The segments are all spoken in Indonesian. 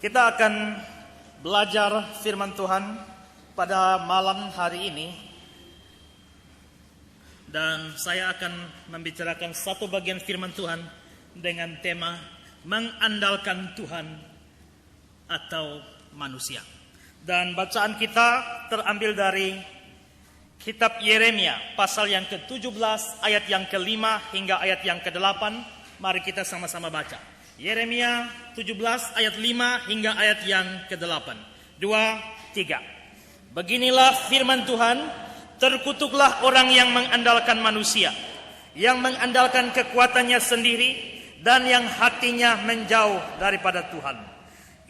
Kita akan belajar firman Tuhan pada malam hari ini. Dan saya akan membicarakan satu bagian firman Tuhan dengan tema mengandalkan Tuhan atau manusia. Dan bacaan kita terambil dari kitab Yeremia pasal yang ke-17 ayat yang ke-5 hingga ayat yang ke-8. Mari kita sama-sama baca. Yeremia 17 ayat 5 hingga ayat yang ke-8. 2, 3. Beginilah firman Tuhan, terkutuklah orang yang mengandalkan manusia, yang mengandalkan kekuatannya sendiri, dan yang hatinya menjauh daripada Tuhan.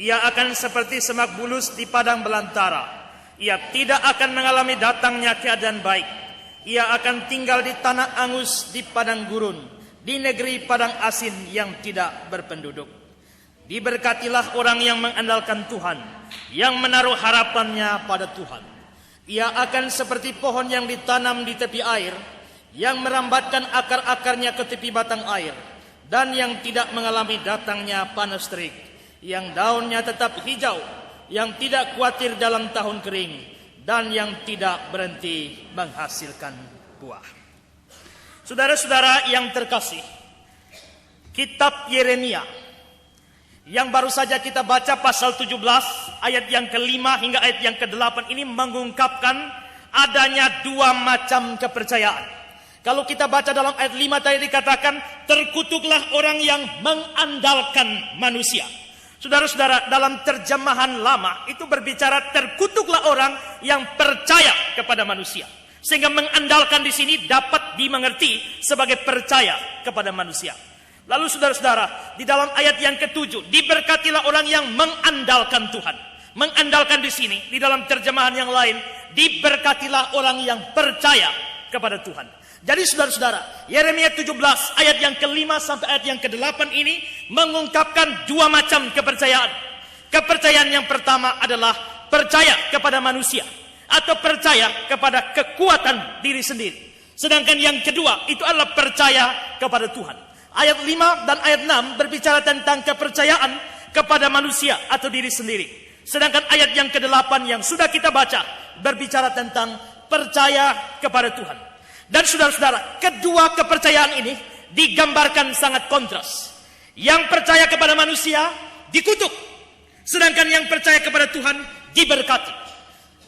Ia akan seperti semak bulus di padang belantara. Ia tidak akan mengalami datangnya keadaan baik. Ia akan tinggal di tanah angus di padang gurun, di negeri padang asin yang tidak berpenduduk. Diberkatilah orang yang mengandalkan Tuhan, yang menaruh harapannya pada Tuhan. Ia akan seperti pohon yang ditanam di tepi air, yang merambatkan akar-akarnya ke tepi batang air, dan yang tidak mengalami datangnya panas terik, yang daunnya tetap hijau, yang tidak khawatir dalam tahun kering, dan yang tidak berhenti menghasilkan buah. Saudara-saudara yang terkasih, kitab Yeremia yang baru saja kita baca pasal 17 ayat yang ke-5 hingga ayat yang ke-8 ini mengungkapkan adanya dua macam kepercayaan. Kalau kita baca dalam ayat 5 tadi dikatakan terkutuklah orang yang mengandalkan manusia. Saudara-saudara, dalam terjemahan lama itu berbicara terkutuklah orang yang percaya kepada manusia. Sehingga mengandalkan di sini dapat dimengerti sebagai percaya kepada manusia. Lalu saudara-saudara, di dalam ayat yang ke-7, diberkatilah orang yang mengandalkan Tuhan. Mengandalkan di sini, di dalam terjemahan yang lain, diberkatilah orang yang percaya kepada Tuhan. Jadi saudara-saudara, Yeremia 17 ayat yang ke-5 sampai ayat yang ke-8 ini mengungkapkan dua macam kepercayaan. Kepercayaan yang pertama adalah percaya kepada manusia, atau percaya kepada kekuatan diri sendiri. Sedangkan yang kedua itu adalah percaya kepada Tuhan. Ayat 5 dan ayat 6 berbicara tentang kepercayaan kepada manusia atau diri sendiri. Sedangkan ayat yang ke-8 yang sudah kita baca berbicara tentang percaya kepada Tuhan. Dan saudara-saudara, kedua kepercayaan ini digambarkan sangat kontras. Yang percaya kepada manusia dikutuk, sedangkan yang percaya kepada Tuhan diberkati.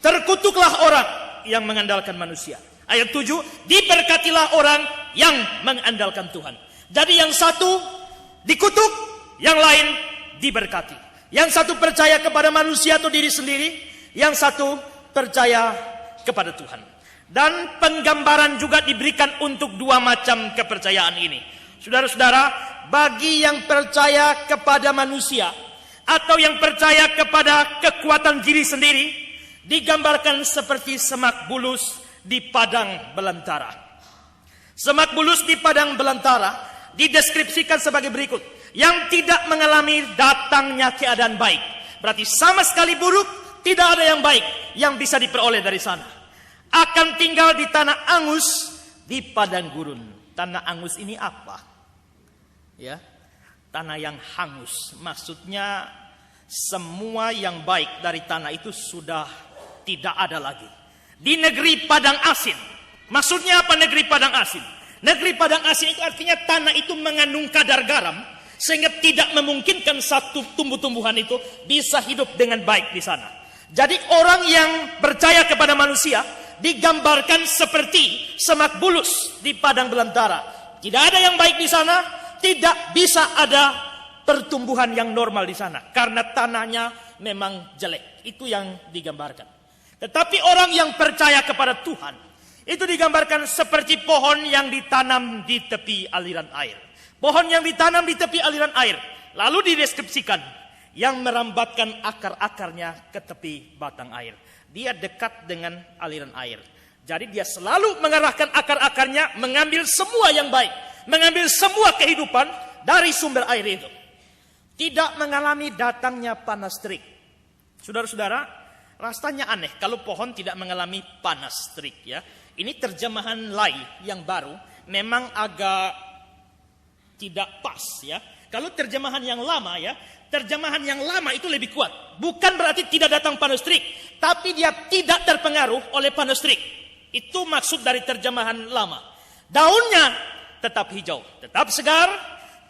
Terkutuklah orang yang mengandalkan manusia. Ayat 7, diberkatilah orang yang mengandalkan Tuhan. Jadi yang satu dikutuk, yang lain diberkati. Yang satu percaya kepada manusia atau diri sendiri, yang satu percaya kepada Tuhan. Dan penggambaran juga diberikan untuk dua macam kepercayaan ini. Saudara-saudara, bagi yang percaya kepada manusia atau yang percaya kepada kekuatan diri sendiri, digambarkan seperti semak bulus di padang belantara. Semak bulus di padang belantara dideskripsikan sebagai berikut. Yang tidak mengalami datangnya keadaan baik. Berarti sama sekali buruk, tidak ada yang baik yang bisa diperoleh dari sana. Akan tinggal di tanah angus di padang gurun. Tanah angus ini apa? Ya, tanah yang hangus. Maksudnya semua yang baik dari tanah itu sudah tidak ada lagi. Di negeri padang asin. Maksudnya apa negeri padang asin? Negeri padang asin itu artinya tanah itu mengandung kadar garam, sehingga tidak memungkinkan satu tumbuh-tumbuhan itu bisa hidup dengan baik di sana. Jadi orang yang percaya kepada manusia digambarkan seperti semak bulus di padang belantara. Tidak ada yang baik di sana, tidak bisa ada pertumbuhan yang normal di sana. Karena tanahnya memang jelek. Itu yang digambarkan. Tetapi orang yang percaya kepada Tuhan, itu digambarkan seperti pohon yang ditanam di tepi aliran air. Pohon yang ditanam di tepi aliran air. Lalu dideskripsikan, yang merambatkan akar-akarnya ke tepi batang air. Dia dekat dengan aliran air. Jadi dia selalu mengarahkan akar-akarnya, mengambil semua yang baik. Mengambil semua kehidupan dari sumber air itu. Tidak mengalami datangnya panas terik. Saudara-saudara, rasanya aneh kalau pohon tidak mengalami panas terik ya. Ini terjemahan Lai yang baru memang agak tidak pas ya. Kalau terjemahan yang lama ya, terjemahan yang lama itu lebih kuat. Bukan berarti tidak datang panustrik, tapi dia tidak terpengaruh oleh panustrik. Itu maksud dari terjemahan lama. Daunnya tetap hijau, tetap segar,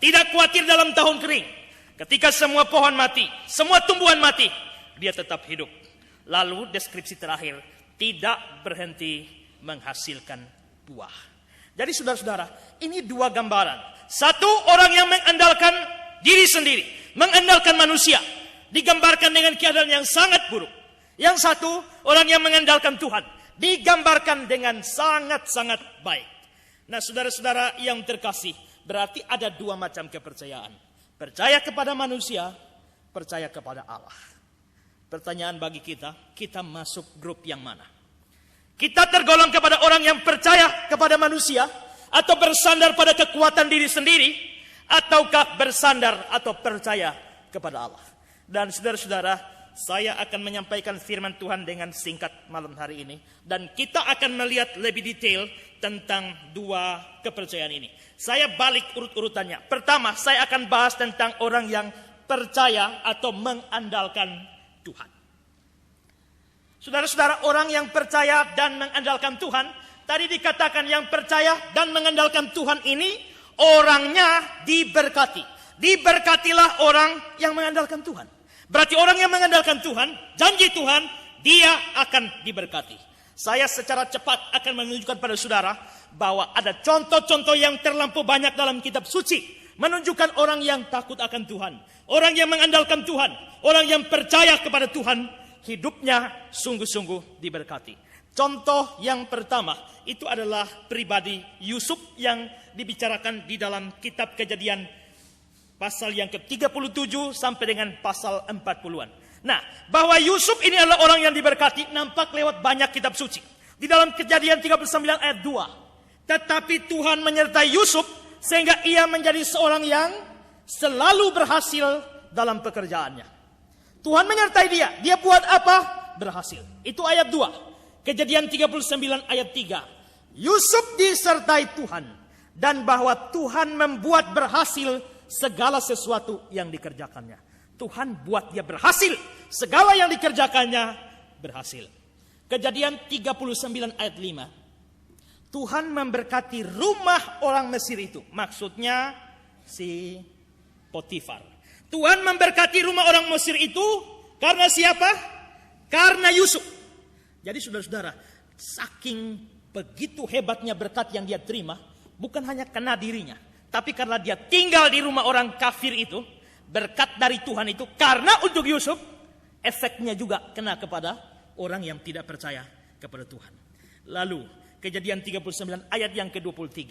tidak khawatir dalam tahun kering. Ketika semua pohon mati, semua tumbuhan mati, dia tetap hidup. Lalu deskripsi terakhir, tidak berhenti menghasilkan buah. Jadi saudara-saudara, ini dua gambaran. Satu, orang yang mengandalkan diri sendiri, mengandalkan manusia, digambarkan dengan keadaan yang sangat buruk. Yang satu, orang yang mengandalkan Tuhan, digambarkan dengan sangat-sangat baik. Nah, saudara-saudara yang terkasih, berarti ada dua macam kepercayaan. Percaya kepada manusia, percaya kepada Allah. Pertanyaan bagi kita masuk grup yang mana? Kita tergolong kepada orang yang percaya kepada manusia, atau bersandar pada kekuatan diri sendiri, ataukah bersandar atau percaya kepada Allah. Dan saudara-saudara, saya akan menyampaikan firman Tuhan dengan singkat malam hari ini, dan kita akan melihat lebih detail tentang dua kepercayaan ini. Saya balik urut-urutannya. Pertama, saya akan bahas tentang orang yang percaya atau mengandalkan Tuhan. Saudara-saudara, orang yang percaya dan mengandalkan Tuhan, tadi dikatakan yang percaya dan mengandalkan Tuhan ini orangnya diberkati. Diberkatilah orang yang mengandalkan Tuhan. Berarti orang yang mengandalkan Tuhan, janji Tuhan, dia akan diberkati. Saya secara cepat akan menunjukkan pada saudara bahwa ada contoh-contoh yang terlampau banyak dalam kitab suci, menunjukkan orang yang takut akan Tuhan, orang yang mengandalkan Tuhan, orang yang percaya kepada Tuhan, hidupnya sungguh-sungguh diberkati. Contoh yang pertama itu adalah pribadi Yusuf yang dibicarakan di dalam kitab Kejadian pasal yang ke-37 sampai dengan pasal 40-an. Nah, bahwa Yusuf ini adalah orang yang diberkati nampak lewat banyak kitab suci. Di dalam Kejadian 39 ayat 2. Tetapi Tuhan menyertai Yusuf sehingga ia menjadi seorang yang selalu berhasil dalam pekerjaannya. Tuhan menyertai dia. Dia buat apa? Berhasil. Itu ayat 2. Kejadian 39 ayat 3. Yusuf disertai Tuhan. Dan bahwa Tuhan membuat berhasil segala sesuatu yang dikerjakannya. Tuhan buat dia berhasil. Segala yang dikerjakannya berhasil. Kejadian 39 ayat 5. Tuhan memberkati rumah orang Mesir itu. Maksudnya si Potifar. Tuhan memberkati rumah orang Mesir itu karena siapa? Karena Yusuf. Jadi saudara-saudara, saking begitu hebatnya berkat yang dia terima, bukan hanya karena dirinya, tapi karena dia tinggal di rumah orang kafir itu, berkat dari Tuhan itu karena untuk Yusuf, efeknya juga kena kepada orang yang tidak percaya kepada Tuhan. Lalu, Kejadian 39 ayat yang ke-23.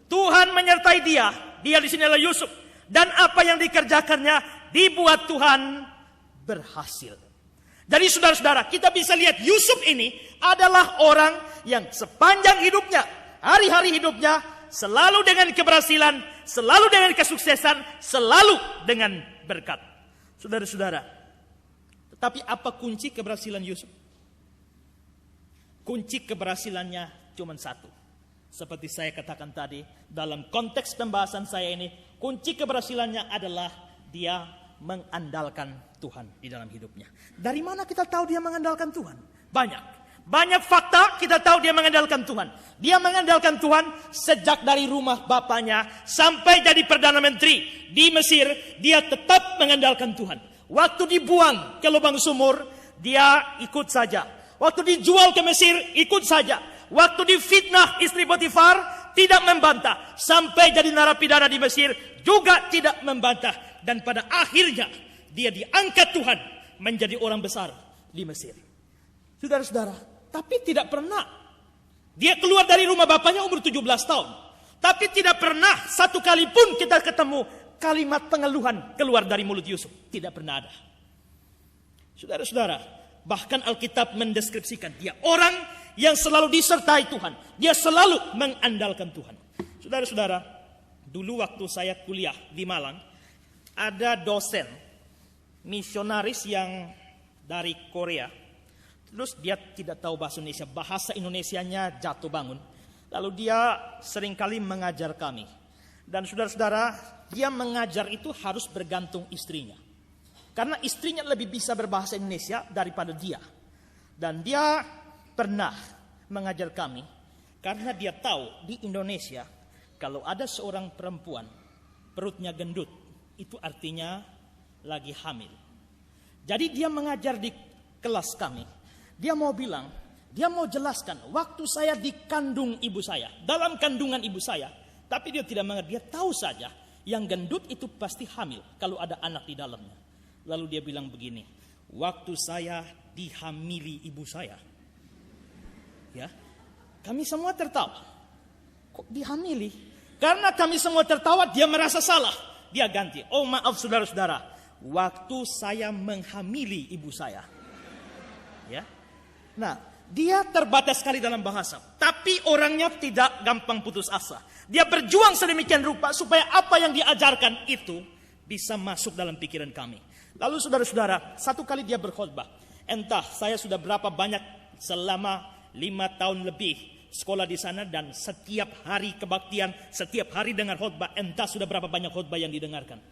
Tuhan menyertai dia di sini adalah Yusuf. Dan apa yang dikerjakannya dibuat Tuhan berhasil. Jadi saudara-saudara, kita bisa lihat Yusuf ini adalah orang yang sepanjang hidupnya, hari-hari hidupnya, selalu dengan keberhasilan, selalu dengan kesuksesan, selalu dengan berkat. Saudara-saudara, tetapi apa kunci keberhasilan Yusuf? Kunci keberhasilannya cuma satu. Seperti saya katakan tadi, dalam konteks pembahasan saya ini, kunci keberhasilannya adalah dia mengandalkan Tuhan di dalam hidupnya. Dari mana kita tahu dia mengandalkan Tuhan? Banyak fakta kita tahu dia mengandalkan Tuhan. Dia mengandalkan Tuhan sejak dari rumah bapaknya sampai jadi Perdana Menteri di Mesir. Dia tetap mengandalkan Tuhan. Waktu dibuang ke lubang sumur, dia ikut saja. Waktu dijual ke Mesir, ikut saja. Waktu difitnah istri Potifar, tidak membantah. Sampai jadi narapidana di Mesir, juga tidak membantah. Dan pada akhirnya, dia diangkat Tuhan menjadi orang besar di Mesir. Saudara-saudara, tapi tidak pernah. Dia keluar dari rumah bapaknya umur 17 tahun. Tapi tidak pernah satu kali pun kita ketemu kalimat pengeluhan keluar dari mulut Yusuf. Tidak pernah ada. Saudara-saudara, bahkan Alkitab mendeskripsikan dia orang yang selalu disertai Tuhan. Dia selalu mengandalkan Tuhan. Saudara-saudara, dulu waktu saya kuliah di Malang, ada dosen misionaris yang dari Korea. Terus dia tidak tahu bahasa Indonesia. Bahasa Indonesianya jatuh bangun. Lalu dia seringkali mengajar kami. Dan saudara-saudara, dia mengajar itu harus bergantung istrinya. Karena istrinya lebih bisa berbahasa Indonesia daripada dia. Dan dia pernah mengajar kami, karena dia tahu di Indonesia, kalau ada seorang perempuan perutnya gendut, itu artinya lagi hamil. Jadi dia mengajar di kelas kami. Dia mau bilang, dia mau jelaskan, waktu saya dikandung ibu saya, dalam kandungan ibu saya, tapi dia tidak mengerti, dia tahu saja yang gendut itu pasti hamil kalau ada anak di dalamnya. Lalu dia bilang begini, waktu saya dihamili ibu saya, ya, kami semua tertawa. Kok dihamili? Karena kami semua tertawa, dia merasa salah. Dia ganti, oh maaf saudara-saudara, waktu saya menghamili ibu saya. Ya, nah, dia terbatas sekali dalam bahasa, tapi orangnya tidak gampang putus asa. Dia berjuang sedemikian rupa supaya apa yang diajarkan itu bisa masuk dalam pikiran kami. Lalu saudara-saudara, satu kali dia berkhotbah. Entah saya sudah berapa banyak selama 5 tahun lebih sekolah di sana, dan setiap hari kebaktian, setiap hari dengar khotbah, entah sudah berapa banyak khotbah yang didengarkan.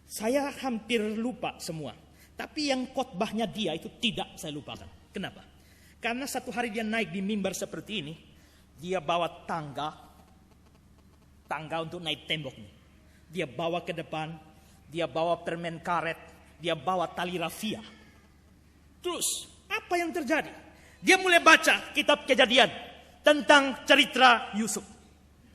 Saya hampir lupa semua. Tapi yang khotbahnya dia itu tidak saya lupakan. Kenapa? Karena satu hari dia naik di mimbar seperti ini, dia bawa tangga untuk naik temboknya. Dia bawa ke depan, dia bawa permen karet, dia bawa tali rafia. Terus, apa yang terjadi? Dia mulai baca kitab Kejadian tentang cerita Yusuf.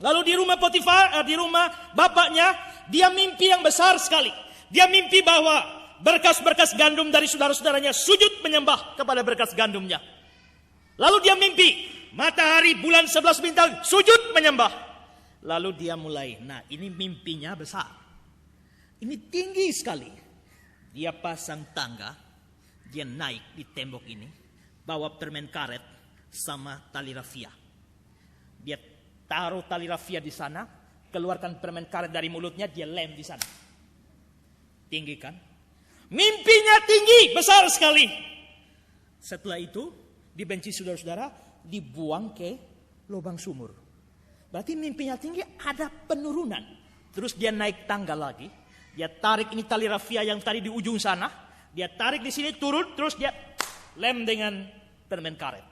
Lalu di rumah Potifar, di rumah bapaknya, dia mimpi yang besar sekali. Dia mimpi bahwa berkas-berkas gandum dari saudara-saudaranya sujud menyembah kepada berkas gandumnya. Lalu dia mimpi matahari, bulan, 11 bintang sujud menyembah. Lalu dia mulai, nah ini mimpinya besar. Ini tinggi sekali. Dia pasang tangga, dia naik di tembok ini, bawa permen karet sama tali rafia. Dia taruh tali rafia di sana, keluarkan permen karet dari mulutnya, dia lem di sana. Tinggi kan? Mimpinya tinggi, besar sekali. Setelah itu, dibenci saudara-saudara, dibuang ke lubang sumur. Berarti mimpinya tinggi, ada penurunan. Terus dia naik tangga lagi. Dia tarik ini tali rafia yang tadi di ujung sana. Dia tarik di sini, turun, terus dia lem dengan permen karet.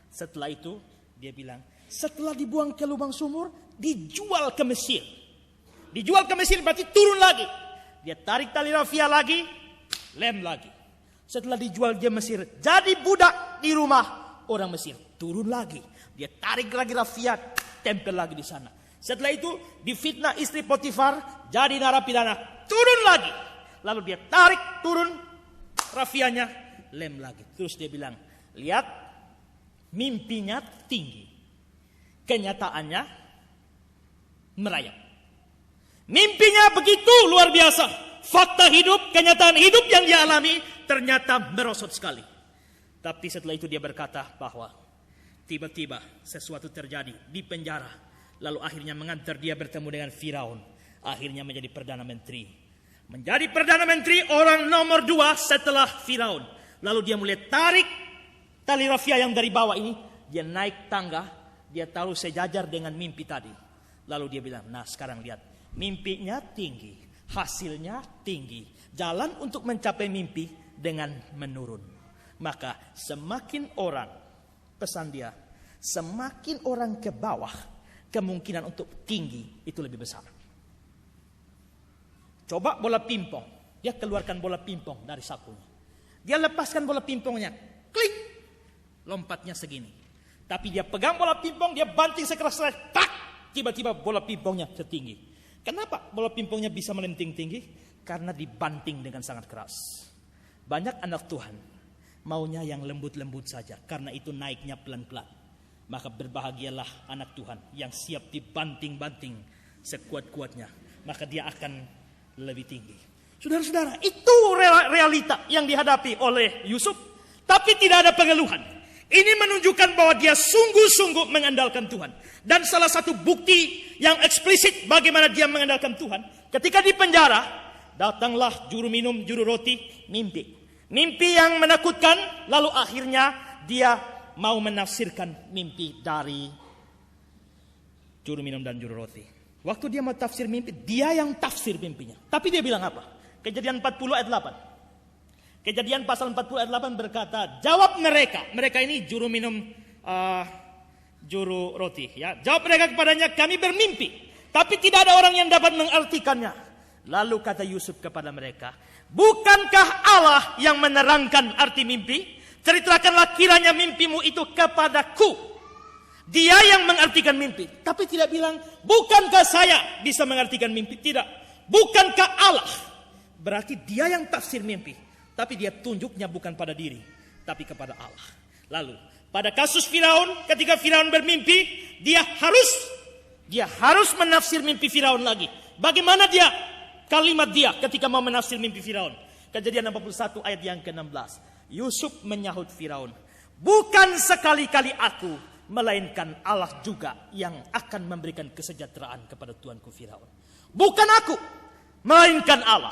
Setelah itu, dia bilang, setelah dibuang ke lubang sumur, dijual ke Mesir. Dijual ke Mesir berarti turun lagi. Dia tarik tali rafia lagi, lem lagi. Setelah dijual dia Mesir, jadi budak di rumah orang Mesir. Turun lagi. Dia tarik lagi rafia, tempel lagi di sana. Setelah itu difitnah istri Potifar, jadi narapidana, turun lagi. Lalu dia tarik, turun rafianya, lem lagi. Terus dia bilang, lihat, mimpinya tinggi, kenyataannya merayap. Mimpinya begitu luar biasa, fakta hidup, kenyataan hidup yang dia alami ternyata merosot sekali. Tapi setelah itu dia berkata bahwa tiba-tiba sesuatu terjadi di penjara. Lalu akhirnya mengantar dia bertemu dengan Firaun. Akhirnya menjadi Perdana Menteri. Menjadi Perdana Menteri orang nomor 2 setelah Firaun. Lalu dia mulai tarik tali rafia yang dari bawah ini. Dia naik tangga. Dia taruh sejajar dengan mimpi tadi. Lalu dia bilang, nah sekarang lihat. Mimpinya tinggi. Hasilnya tinggi. Jalan untuk mencapai mimpi dengan menurun. Maka semakin orang, pesan dia, semakin orang ke bawah, kemungkinan untuk tinggi itu lebih besar. Coba bola pingpong. Dia keluarkan bola pingpong dari sakunya. Dia lepaskan bola pingpongnya. Klik. Lompatnya segini. Tapi dia pegang bola pingpong, dia banting sekeras-keras. Tak! Tiba-tiba bola pingpongnya setinggi. Kenapa bola pingpongnya bisa melenting tinggi? Karena dibanting dengan sangat keras. Banyak anak Tuhan maunya yang lembut-lembut saja. Karena itu naiknya pelan-pelan. Maka berbahagialah anak Tuhan yang siap dibanting-banting sekuat-kuatnya. Maka dia akan lebih tinggi. Saudara-saudara, itu realita yang dihadapi oleh Yusuf. Tapi tidak ada pengeluhan. Ini menunjukkan bahwa dia sungguh-sungguh mengandalkan Tuhan. Dan salah satu bukti yang eksplisit bagaimana dia mengandalkan Tuhan. Ketika di penjara, datanglah juru minum, juru roti, mimpi. Mimpi yang menakutkan, lalu akhirnya dia mau menafsirkan mimpi dari juru minum dan juru roti. Waktu dia mau tafsir mimpi, dia yang tafsir mimpinya. Tapi dia bilang apa? Kejadian 40 ayat 8. Kejadian pasal 40 ayat 8 berkata, jawab mereka. Mereka ini juru minum juru roti. Ya. Jawab mereka kepadanya, kami bermimpi. Tapi tidak ada orang yang dapat mengartikannya. Lalu kata Yusuf kepada mereka, bukankah Allah yang menerangkan arti mimpi? Ceritakanlah kiranya mimpimu itu kepadaku. Dia yang mengartikan mimpi. Tapi tidak bilang, bukankah saya bisa mengartikan mimpi? Tidak. Bukankah Allah? Berarti dia yang tafsir mimpi. Tapi dia tunjuknya bukan pada diri, tapi kepada Allah. Lalu, pada kasus Firaun, ketika Firaun bermimpi, dia harus menafsir mimpi Firaun lagi. Bagaimana kalimat dia ketika mau menafsir mimpi Firaun? Kejadian 41 ayat yang ke-16. Yusuf menyahut Firaun, bukan sekali-kali aku, melainkan Allah juga yang akan memberikan kesejahteraan kepada tuanku Firaun. Bukan aku, melainkan Allah.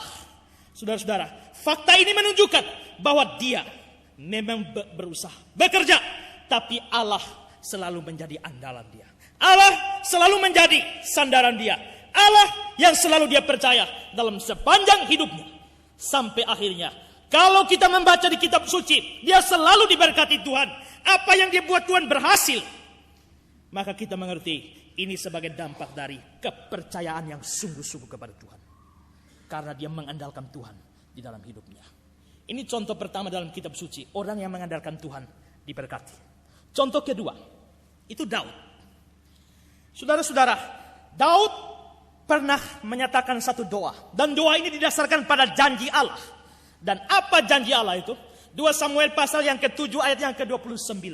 Saudara-saudara, fakta ini menunjukkan bahwa dia memang berusaha, bekerja, tapi Allah selalu menjadi andalan dia. Allah selalu menjadi sandaran dia. Allah yang selalu dia percaya dalam sepanjang hidupnya. Sampai akhirnya, kalau kita membaca di kitab suci, dia selalu diberkati Tuhan. Apa yang dia buat Tuhan berhasil. Maka kita mengerti, ini sebagai dampak dari kepercayaan yang sungguh-sungguh kepada Tuhan. Karena dia mengandalkan Tuhan di dalam hidupnya. Ini contoh pertama dalam kitab suci. Orang yang mengandalkan Tuhan diberkati. Contoh kedua, itu Daud. Saudara-saudara, Daud pernah menyatakan satu doa. Dan doa ini didasarkan pada janji Allah. Dan apa janji Allah itu? 2 Samuel pasal yang ke-7 ayat yang ke-29.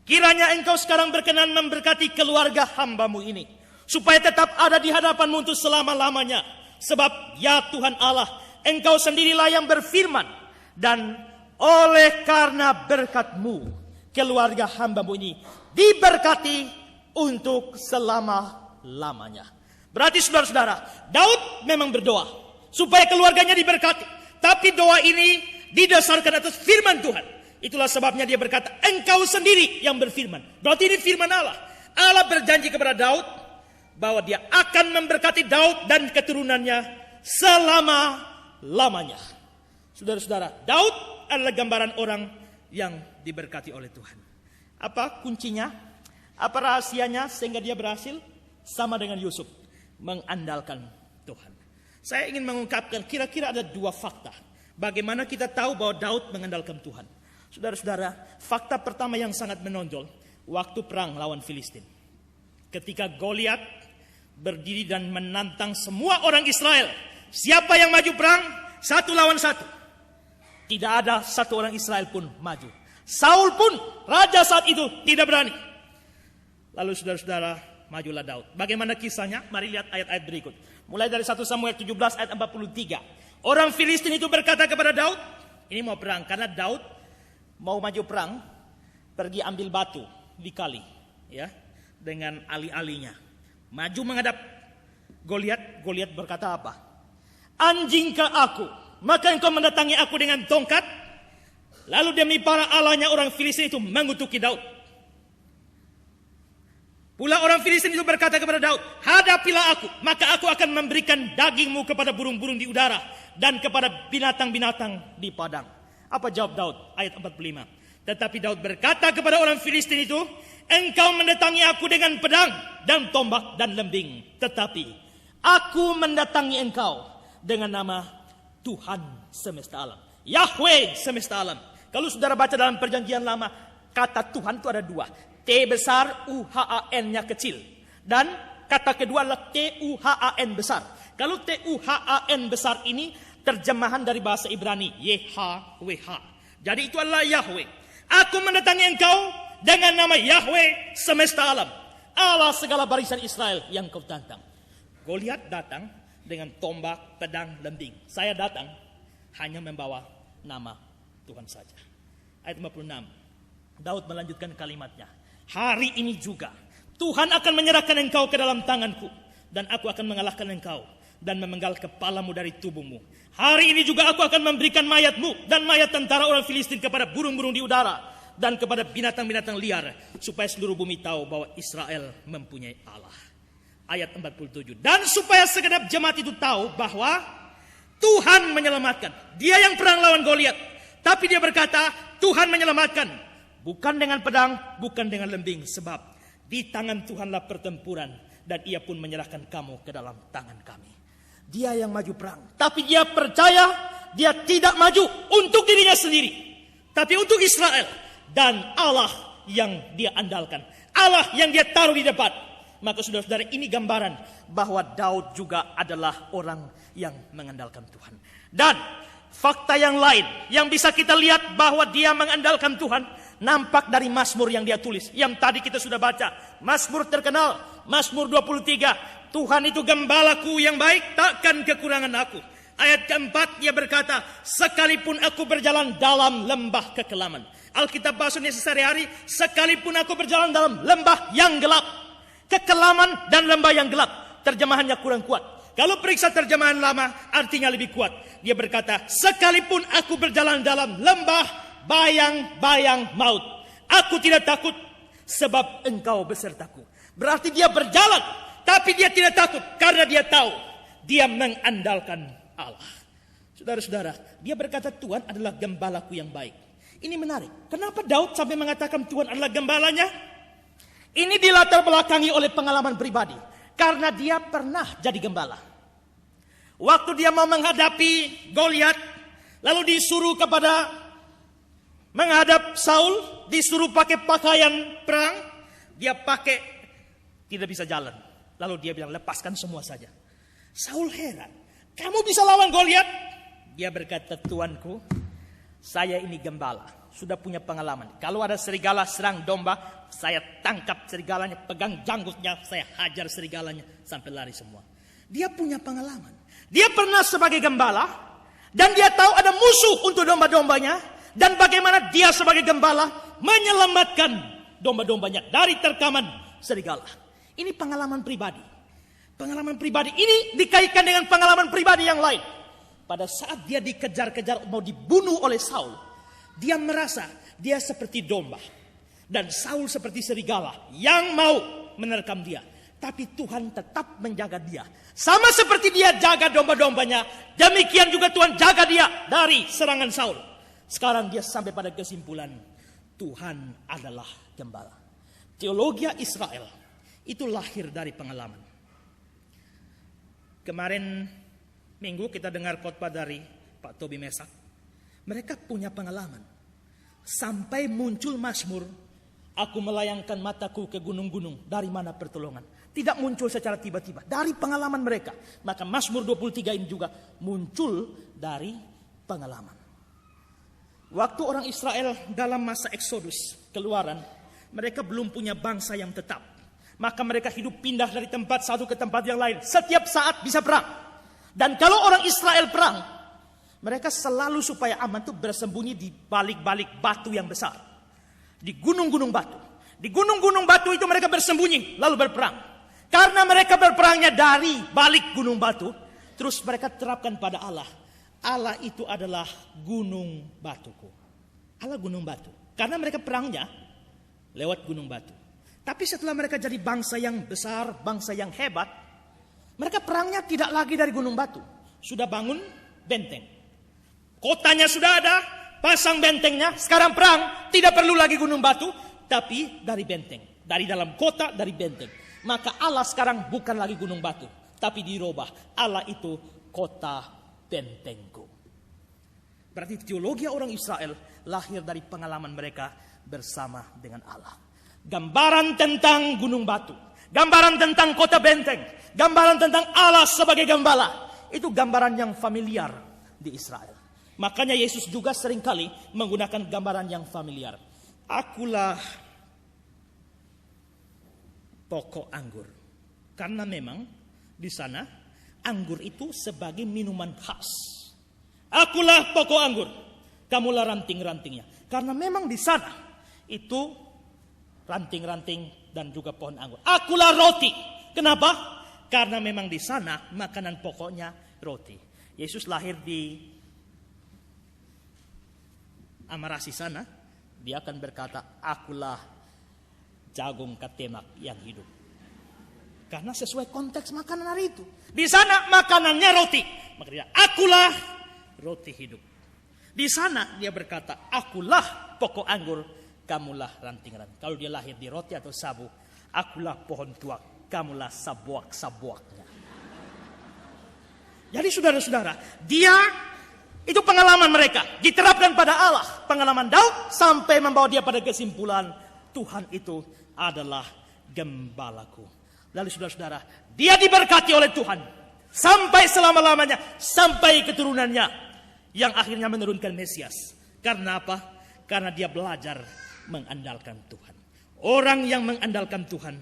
Kiranya engkau sekarang berkenan memberkati keluarga hambamu ini, supaya tetap ada di hadapanmu untuk selama-lamanya. Sebab ya Tuhan Allah, engkau sendirilah yang berfirman. Dan oleh karena berkat-Mu, keluarga hambamu ini diberkati untuk selama-lamanya. Berarti saudara-saudara, Daud memang berdoa supaya keluarganya diberkati. Tapi doa ini didasarkan atas firman Tuhan. Itulah sebabnya dia berkata, engkau sendiri yang berfirman. Berarti ini firman Allah. Allah berjanji kepada Daud bahwa dia akan memberkati Daud dan keturunannya selama-lamanya. Saudara-saudara, Daud adalah gambaran orang yang diberkati oleh Tuhan. Apa kuncinya? Apa rahasianya sehingga dia berhasil? Sama dengan Yusuf, mengandalkan Tuhan. Saya ingin mengungkapkan kira-kira ada 2 fakta. Bagaimana kita tahu bahwa Daud mengandalkan Tuhan. Saudara-saudara, fakta pertama yang sangat menonjol, waktu perang lawan Filistin. Ketika Goliat berdiri dan menantang semua orang Israel. Siapa yang maju perang? 1 lawan 1. Tidak ada satu orang Israel pun maju. Saul pun, raja saat itu, tidak berani. Lalu saudara-saudara, majulah Daud. Bagaimana kisahnya? Mari lihat ayat-ayat berikut. Mulai dari 1 Samuel 17 ayat 43. Orang Filistin itu berkata kepada Daud, ini mau perang. Karena Daud mau maju perang, pergi ambil batu di kali. Ya, dengan ali-alinya. Maju menghadap Goliat. Goliat berkata apa? Anjingkah aku? Maka engkau mendatangi aku dengan tongkat. Lalu demi para allahnya orang Filistin itu mengutuki Daud. Pula orang Filistin itu berkata kepada Daud, hadapilah aku, maka aku akan memberikan dagingmu kepada burung-burung di udara dan kepada binatang-binatang di padang. Apa jawab Daud? Ayat 45. Tetapi Daud berkata kepada orang Filistin itu, engkau mendatangi aku dengan pedang dan tombak dan lembing. Tetapi aku mendatangi engkau dengan nama Tuhan semesta alam. Yahweh semesta alam. Kalau saudara baca dalam perjanjian lama, kata Tuhan itu ada 2. T besar, U-H-A-N-nya kecil. Dan kata kedua adalah T-U-H-A-N besar. Kalau T-U-H-A-N besar ini terjemahan dari bahasa Ibrani. Y-H-W-H. Jadi itu adalah Yahweh. Aku mendatangi engkau dengan nama Yahweh semesta alam. Allah segala barisan Israel yang kau tantang. Goliat datang dengan tombak, pedang, lembing. Saya datang hanya membawa nama Tuhan saja. Ayat 56. Daud melanjutkan kalimatnya. Hari ini juga Tuhan akan menyerahkan engkau ke dalam tanganku, dan aku akan mengalahkan engkau dan memenggal kepalamu dari tubuhmu. Hari ini juga aku akan memberikan mayatmu dan mayat tentara orang Filistin kepada burung-burung di udara dan kepada binatang-binatang liar, supaya seluruh bumi tahu bahwa Israel mempunyai Allah. Ayat 47. Dan supaya segenap jemaat itu tahu bahwa Tuhan menyelamatkan. Dia yang perang lawan Goliat. Tapi dia berkata, Tuhan menyelamatkan. Bukan dengan pedang, bukan dengan lembing. Sebab di tangan Tuhanlah pertempuran. Dan ia pun menyerahkan kamu ke dalam tangan kami. Dia yang maju perang. Tapi dia percaya, dia tidak maju untuk dirinya sendiri. Tapi untuk Israel. Dan Allah yang dia andalkan. Allah yang dia taruh di depan. Maka saudara-saudara, ini gambaran bahwa Daud juga adalah orang yang mengandalkan Tuhan. Dan fakta yang lain yang bisa kita lihat bahwa dia mengandalkan Tuhan nampak dari Mazmur yang dia tulis. Yang tadi kita sudah baca. Mazmur terkenal, Mazmur 23. Tuhan itu gembalaku yang baik, takkan kekurangan aku. Ayat keempat dia berkata, sekalipun aku berjalan dalam lembah kekelaman. Alkitab bahasa Indonesia sehari-hari, sekalipun aku berjalan dalam lembah yang gelap. Kekelaman dan lembah yang gelap. Terjemahannya kurang kuat. Kalau periksa terjemahan lama, artinya lebih kuat. Dia berkata, sekalipun aku berjalan dalam lembah bayang-bayang maut, aku tidak takut, sebab engkau besertaku. Berarti dia berjalan, tapi dia tidak takut, karena dia tahu, dia mengandalkan Allah. Saudara-saudara, dia berkata Tuhan adalah gembalaku yang baik. Ini menarik. Kenapa Daud sampai mengatakan Tuhan adalah gembalanya? Ini dilatar belakangi oleh pengalaman pribadi. Karena dia pernah jadi gembala. Waktu dia mau menghadapi Goliat, lalu disuruh kepada menghadap Saul, disuruh pakai pakaian perang, dia pakai, tidak bisa jalan. Lalu dia bilang, lepaskan semua saja. Saul heran, kamu bisa lawan Goliat? Dia berkata, Tuanku, saya ini gembala. Sudah punya pengalaman. Kalau ada serigala serang domba, saya tangkap serigalanya, pegang janggutnya, saya hajar serigalanya sampai lari semua. Dia punya pengalaman. Dia pernah sebagai gembala dan dia tahu ada musuh untuk domba-dombanya dan bagaimana dia sebagai gembala menyelamatkan domba-dombanya dari terkaman serigala. Ini pengalaman pribadi. Pengalaman pribadi ini dikaitkan dengan pengalaman pribadi yang lain. Pada saat dia dikejar-kejar mau dibunuh oleh Saul, dia merasa dia seperti domba. Dan Saul seperti serigala yang mau menerkam dia. Tapi Tuhan tetap menjaga dia. Sama seperti dia jaga domba-dombanya, demikian juga Tuhan jaga dia dari serangan Saul. Sekarang dia sampai pada kesimpulan, Tuhan adalah gembala. Teologi Israel itu lahir dari pengalaman. Kemarin minggu kita dengar khotbah dari Pak Tobi Mesak. Mereka punya pengalaman. Sampai muncul Mazmur, aku melayangkan mataku ke gunung-gunung, dari mana pertolongan. Tidak muncul secara tiba-tiba, dari pengalaman mereka. Maka Mazmur 23 ini juga muncul dari pengalaman. Waktu orang Israel dalam masa Eksodus, keluaran, mereka belum punya bangsa yang tetap. Maka mereka hidup pindah dari tempat satu ke tempat yang lain. Setiap saat bisa perang. Dan kalau orang Israel perang, mereka selalu supaya aman itu bersembunyi di balik-balik batu yang besar. Di gunung-gunung batu. Di gunung-gunung batu itu mereka bersembunyi lalu berperang. Karena mereka berperangnya dari balik gunung batu, terus mereka terapkan pada Allah. Allah itu adalah gunung batuku. Allah gunung batu. Karena mereka perangnya lewat gunung batu. Tapi setelah mereka jadi bangsa yang besar, bangsa yang hebat, mereka perangnya tidak lagi dari gunung batu. Sudah bangun benteng. Kotanya sudah ada, pasang bentengnya. Sekarang perang, tidak perlu lagi gunung batu, tapi dari benteng. Dari dalam kota, dari benteng. Maka Allah sekarang bukan lagi gunung batu, tapi dirubah. Allah itu kota bentengku. Berarti teologi orang Israel lahir dari pengalaman mereka bersama dengan Allah. Gambaran tentang gunung batu, gambaran tentang kota benteng, gambaran tentang Allah sebagai gembala. Itu gambaran yang familiar di Israel. Makanya Yesus juga seringkali menggunakan gambaran yang familiar. Akulah pokok anggur. Karena memang di sana anggur itu sebagai minuman khas. Akulah pokok anggur, kamulah ranting-rantingnya. Karena memang di sana itu ranting-ranting dan juga pohon anggur. Akulah roti. Kenapa? Karena memang di sana makanan pokoknya roti. Yesus lahir di Amarasi sana, dia akan berkata, akulah jagung ketemak yang hidup. Karena sesuai konteks makanan hari itu. Di sana makanannya roti. Maka dia, akulah roti hidup. Di sana dia berkata, akulah pokok anggur, kamulah ranting-ranting. Kalau dia lahir di roti atau sabu, akulah pohon tuak, kamulah sabuak-sabuaknya. Jadi saudara-saudara, dia itu pengalaman mereka diterapkan pada Allah. Pengalaman Daud sampai membawa dia pada kesimpulan Tuhan itu adalah gembalaku. Lalu saudara-saudara, dia diberkati oleh Tuhan sampai selama-lamanya, sampai keturunannya yang akhirnya menurunkan Mesias. Karena apa? Karena dia belajar mengandalkan Tuhan. Orang yang mengandalkan Tuhan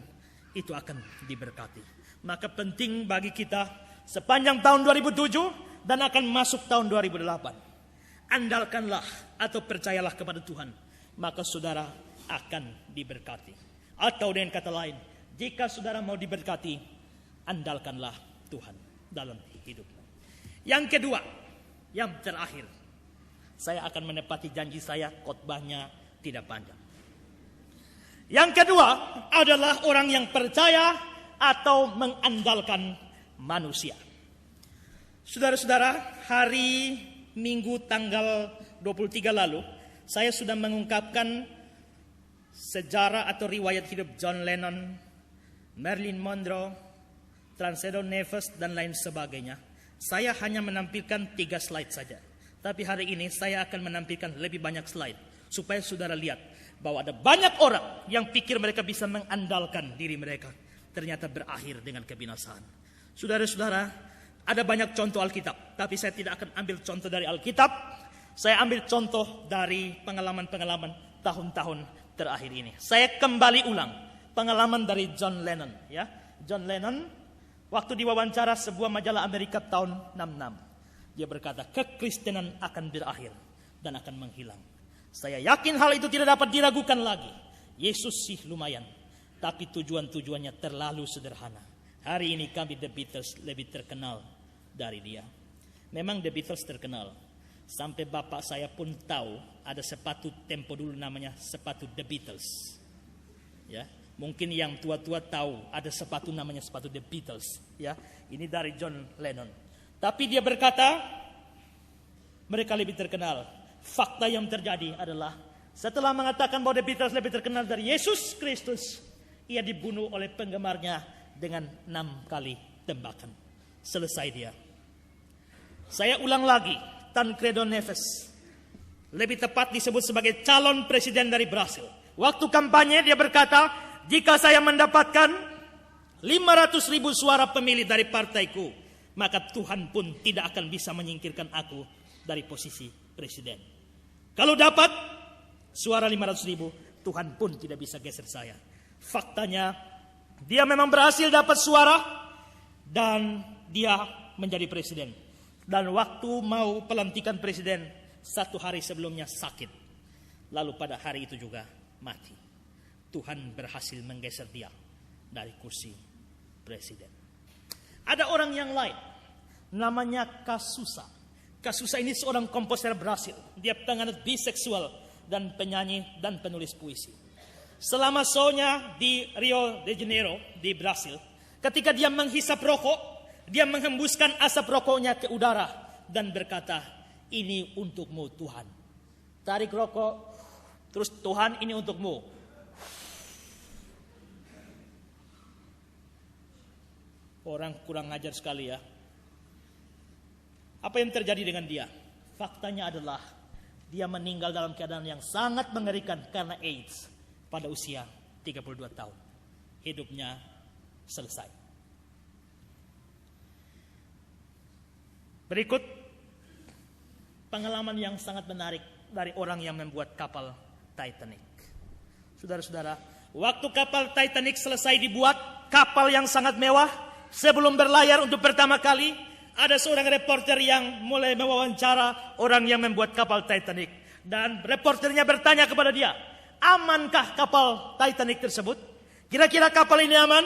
itu akan diberkati. Maka penting bagi kita sepanjang tahun 2007 dan akan masuk tahun 2008. Andalkanlah atau percayalah kepada Tuhan. Maka saudara akan diberkati. Atau dengan kata lain, jika saudara mau diberkati, andalkanlah Tuhan dalam hidupmu. Yang kedua, yang terakhir, saya akan menepati janji saya, khotbahnya tidak panjang. Yang kedua adalah orang yang percaya atau mengandalkan manusia. Saudara-saudara, hari Minggu tanggal 23 lalu, saya sudah mengungkapkan sejarah atau riwayat hidup John Lennon, Marilyn Monroe, Tancredo Neves, dan lain sebagainya. Saya hanya menampilkan 3 slide saja. Tapi hari ini saya akan menampilkan lebih banyak slide, supaya saudara lihat bahwa ada banyak orang yang pikir mereka bisa mengandalkan diri mereka, ternyata berakhir dengan kebinasaan. Saudara-saudara, ada banyak contoh Alkitab, tapi saya tidak akan ambil contoh dari Alkitab. Saya ambil contoh dari pengalaman-pengalaman tahun-tahun terakhir ini. Saya kembali ulang pengalaman dari John Lennon. Ya, John Lennon waktu diwawancara sebuah majalah Amerika tahun 66, dia berkata, kekristenan akan berakhir dan akan menghilang. Saya yakin hal itu tidak dapat diragukan lagi. Yesus sih lumayan, tapi tujuan-tujuannya terlalu sederhana. Hari ini kami The Beatles lebih terkenal dari dia. Memang The Beatles terkenal, sampai bapak saya pun tahu ada sepatu tempo dulu namanya sepatu The Beatles. Ya, mungkin yang tua-tua tahu ada sepatu namanya sepatu The Beatles. Ya, ini dari John Lennon. Tapi dia berkata mereka lebih terkenal. Fakta yang terjadi adalah setelah mengatakan bahwa The Beatles lebih terkenal dari Yesus Kristus, ia dibunuh oleh penggemarnya dengan 6 kali tembakan. Selesai dia. Saya ulang lagi, Tancredo Neves, lebih tepat disebut sebagai calon presiden dari Brasil. Waktu kampanye dia berkata, jika saya mendapatkan 500.000 suara pemilih dari partaiku, maka Tuhan pun tidak akan bisa menyingkirkan aku dari posisi presiden. Kalau dapat suara 500.000, Tuhan pun tidak bisa geser saya. Faktanya, dia memang berhasil dapat suara dan dia menjadi presiden. Dan waktu mau pelantikan presiden, 1 hari sebelumnya sakit. Lalu pada hari itu juga mati. Tuhan berhasil menggeser dia dari kursi presiden. Ada orang yang lain, namanya Cazuza. Cazuza ini seorang komposer Brasil. Dia penganut biseksual dan penyanyi dan penulis puisi. Selama show-nya di Rio de Janeiro di Brasil, ketika dia menghisap rokok, dia menghembuskan asap rokoknya ke udara dan berkata, ini untukmu Tuhan. Tarik rokok, terus Tuhan ini untukmu. Orang kurang ajar sekali ya. Apa yang terjadi dengan dia? Faktanya adalah dia meninggal dalam keadaan yang sangat mengerikan karena AIDS pada usia 32 tahun. Hidupnya selesai. Berikut pengalaman yang sangat menarik dari orang yang membuat kapal Titanic. Saudara-saudara, waktu kapal Titanic selesai dibuat, kapal yang sangat mewah, sebelum berlayar untuk pertama kali, ada seorang reporter yang mulai mewawancara orang yang membuat kapal Titanic. Dan reporternya bertanya kepada dia, amankah kapal Titanic tersebut? Kira-kira kapal ini aman?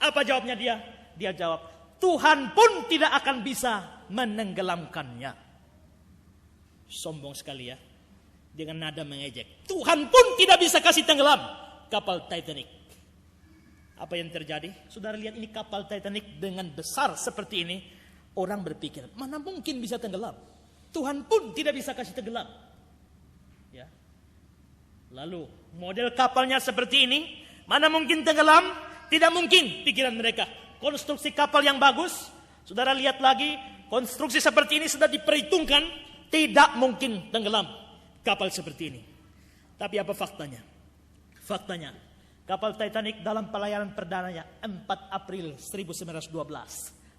Apa jawabnya dia? Dia jawab, Tuhan pun tidak akan bisa menenggelamkannya. Sombong sekali ya. Dengan nada mengejek. Tuhan pun tidak bisa kasih tenggelam kapal Titanic. Apa yang terjadi? Saudara lihat ini kapal Titanic dengan besar seperti ini. Orang berpikir, mana mungkin bisa tenggelam? Tuhan pun tidak bisa kasih tenggelam. Ya. Lalu model kapalnya seperti ini, mana mungkin tenggelam? Tidak mungkin pikiran mereka. Konstruksi kapal yang bagus, saudara lihat lagi, konstruksi seperti ini sudah diperhitungkan, tidak mungkin tenggelam kapal seperti ini. Tapi apa faktanya? Faktanya, kapal Titanic dalam pelayaran perdananya 4 April 1912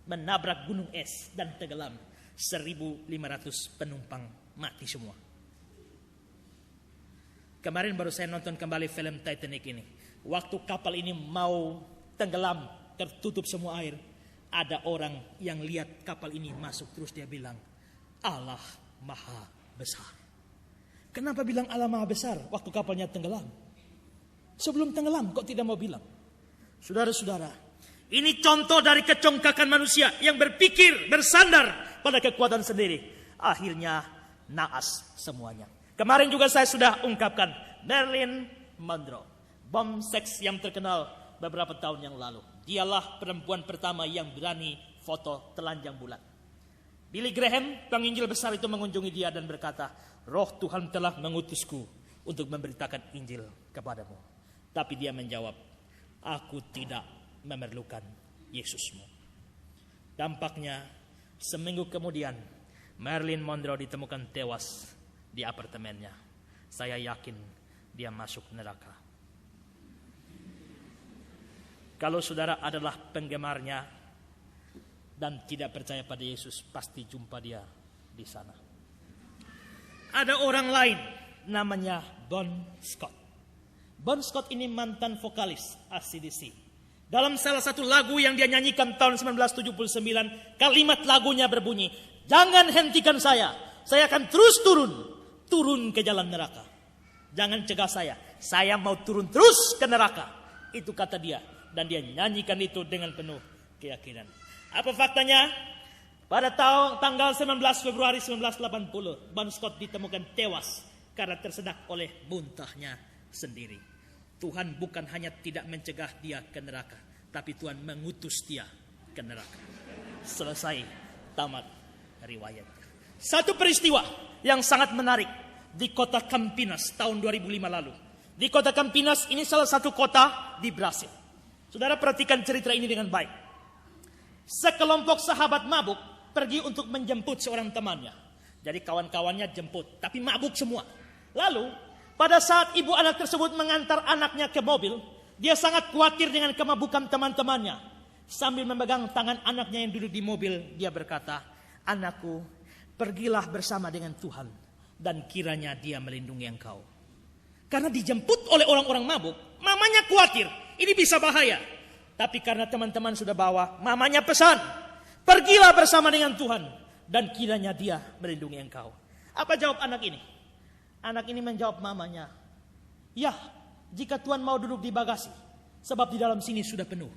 menabrak gunung es dan tenggelam. 1.500 penumpang mati semua. Kemarin baru saya nonton kembali film Titanic ini. Waktu kapal ini mau tenggelam, tertutup semua air, ada orang yang lihat kapal ini masuk, terus dia bilang, Allah Maha Besar. Kenapa bilang Allah Maha Besar waktu kapalnya tenggelam? Sebelum tenggelam kok tidak mau bilang? Saudara-saudara, ini contoh dari kecongkakan manusia yang berpikir bersandar pada kekuatan sendiri. Akhirnya naas semuanya. Kemarin juga saya sudah ungkapkan Marilyn Monroe, bom seks yang terkenal beberapa tahun yang lalu. Dialah perempuan pertama yang berani foto telanjang bulan. Billy Graham, penginjil besar itu mengunjungi dia dan berkata, Roh Tuhan telah mengutusku untuk memberitakan Injil kepadamu. Tapi dia menjawab, aku tidak memerlukan Yesusmu. Dampaknya, seminggu kemudian, Marilyn Monroe ditemukan tewas di apartemennya. Saya yakin dia masuk neraka. Kalau saudara adalah penggemarnya dan tidak percaya pada Yesus, pasti jumpa dia di sana. Ada orang lain namanya Bon Scott. Bon Scott ini mantan vokalis AC/DC. Dalam salah satu lagu yang dia nyanyikan tahun 1979, kalimat lagunya berbunyi, jangan hentikan saya akan terus turun ke jalan neraka. Jangan cegah saya mau turun terus ke neraka. Itu kata dia, dan dia nyanyikan itu dengan penuh keyakinan. Apa faktanya? Pada tanggal 19 Februari 1980, Bon Scott ditemukan tewas karena tersedak oleh muntahnya sendiri. Tuhan bukan hanya tidak mencegah dia ke neraka, tapi Tuhan mengutus dia ke neraka. Selesai, tamat riwayatnya. Satu peristiwa yang sangat menarik di kota Campinas tahun 2005 lalu. Di kota Campinas ini salah satu kota di Brasil. Saudara perhatikan cerita ini dengan baik. Sekelompok sahabat mabuk pergi untuk menjemput seorang temannya. Jadi kawan-kawannya jemput, tapi mabuk semua. Lalu pada saat ibu anak tersebut mengantar anaknya ke mobil, dia sangat khawatir dengan kemabukan teman-temannya. Sambil memegang tangan anaknya yang duduk di mobil, dia berkata, anakku, pergilah bersama dengan Tuhan, dan kiranya dia melindungi engkau. Karena dijemput oleh orang-orang mabuk, mamanya khawatir, ini bisa bahaya. Tapi karena teman-teman sudah bawa, mamanya pesan, pergilah bersama dengan Tuhan, dan kiranya dia melindungi engkau. Apa jawab anak ini? Anak ini menjawab mamanya, ya, jika Tuhan mau duduk di bagasi, sebab di dalam sini sudah penuh.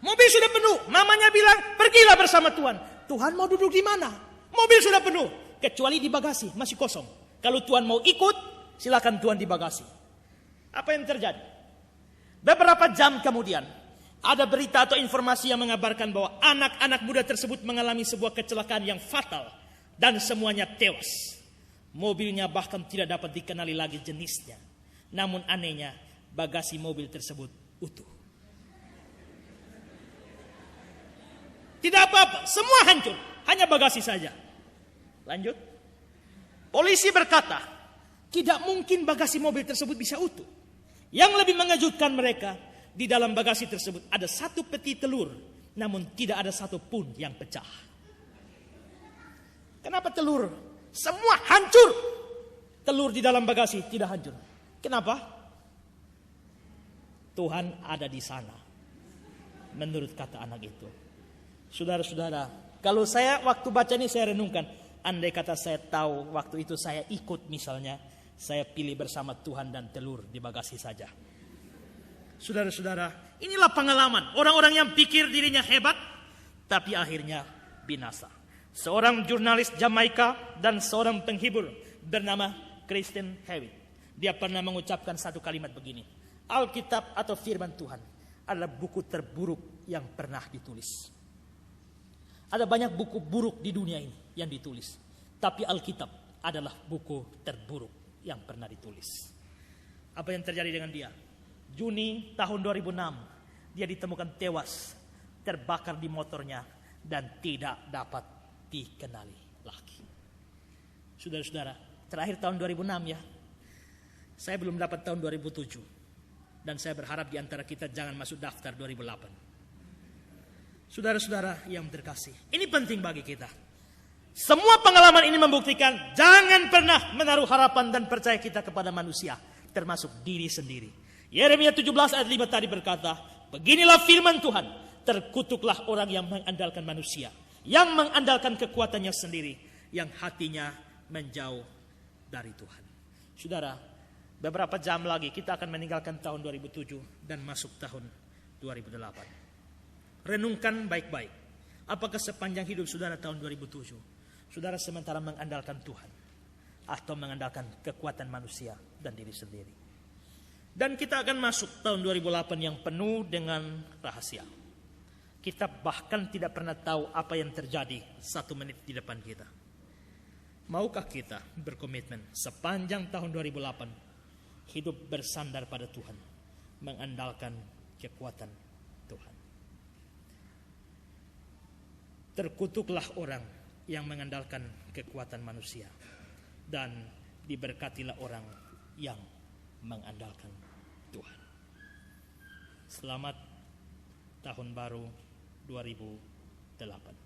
Mobil sudah penuh. Mamanya bilang, pergilah bersama Tuhan. Tuhan mau duduk di mana? Mobil sudah penuh, kecuali di bagasi masih kosong. Kalau Tuhan mau ikut, silakan Tuhan di bagasi. Apa yang terjadi? Beberapa jam kemudian, ada berita atau informasi yang mengabarkan bahwa anak-anak muda tersebut mengalami sebuah kecelakaan yang fatal. Dan semuanya tewas. Mobilnya bahkan tidak dapat dikenali lagi jenisnya. Namun anehnya, bagasi mobil tersebut utuh. Tidak apa-apa, semua hancur. Hanya bagasi saja. Lanjut. Polisi berkata, tidak mungkin bagasi mobil tersebut bisa utuh. Yang lebih mengejutkan mereka, di dalam bagasi tersebut ada satu peti telur. Namun tidak ada satu pun yang pecah. Kenapa telur? Semua hancur. Telur di dalam bagasi tidak hancur. Kenapa? Tuhan ada di sana. Menurut kata anak itu. Saudara-saudara, kalau saya waktu baca ini saya renungkan. Andai kata saya tahu waktu itu saya ikut misalnya. Saya pilih bersama Tuhan dan telur di bagasi saja. Saudara-saudara, inilah pengalaman. Orang-orang yang pikir dirinya hebat. Tapi akhirnya binasa. Seorang jurnalis Jamaika dan seorang penghibur bernama Kristen Hewitt. Dia pernah mengucapkan satu kalimat begini. Alkitab atau firman Tuhan adalah buku terburuk yang pernah ditulis. Ada banyak buku buruk di dunia ini yang ditulis. Tapi Alkitab adalah buku terburuk yang pernah ditulis. Apa yang terjadi dengan dia? Juni tahun 2006, dia ditemukan tewas, terbakar di motornya, dan tidak dapat dikenali lagi. Saudara-saudara, terakhir tahun 2006 ya. Saya belum dapat tahun 2007. Dan saya berharap di antara kita jangan masuk daftar 2008. Saudara-saudara yang terkasih, ini penting bagi kita. Semua pengalaman ini membuktikan jangan pernah menaruh harapan dan percaya kita kepada manusia, termasuk diri sendiri. Yeremia 17 ayat 5 tadi berkata, beginilah firman Tuhan, terkutuklah orang yang mengandalkan manusia, yang mengandalkan kekuatannya sendiri, yang hatinya menjauh dari Tuhan. Saudara, beberapa jam lagi kita akan meninggalkan tahun 2007 dan masuk tahun 2008. Renungkan baik-baik. Apakah sepanjang hidup saudara tahun 2007, saudara sementara mengandalkan Tuhan atau mengandalkan kekuatan manusia dan diri sendiri? Dan kita akan masuk tahun 2008 yang penuh dengan rahasia. Kita bahkan tidak pernah tahu apa yang terjadi 1 menit di depan kita. Maukah kita berkomitmen sepanjang tahun 2008 hidup bersandar pada Tuhan, mengandalkan kekuatan Tuhan? Terkutuklah orang yang mengandalkan kekuatan manusia, dan diberkatilah orang yang mengandalkan Tuhan. Selamat Tahun Baru 2008.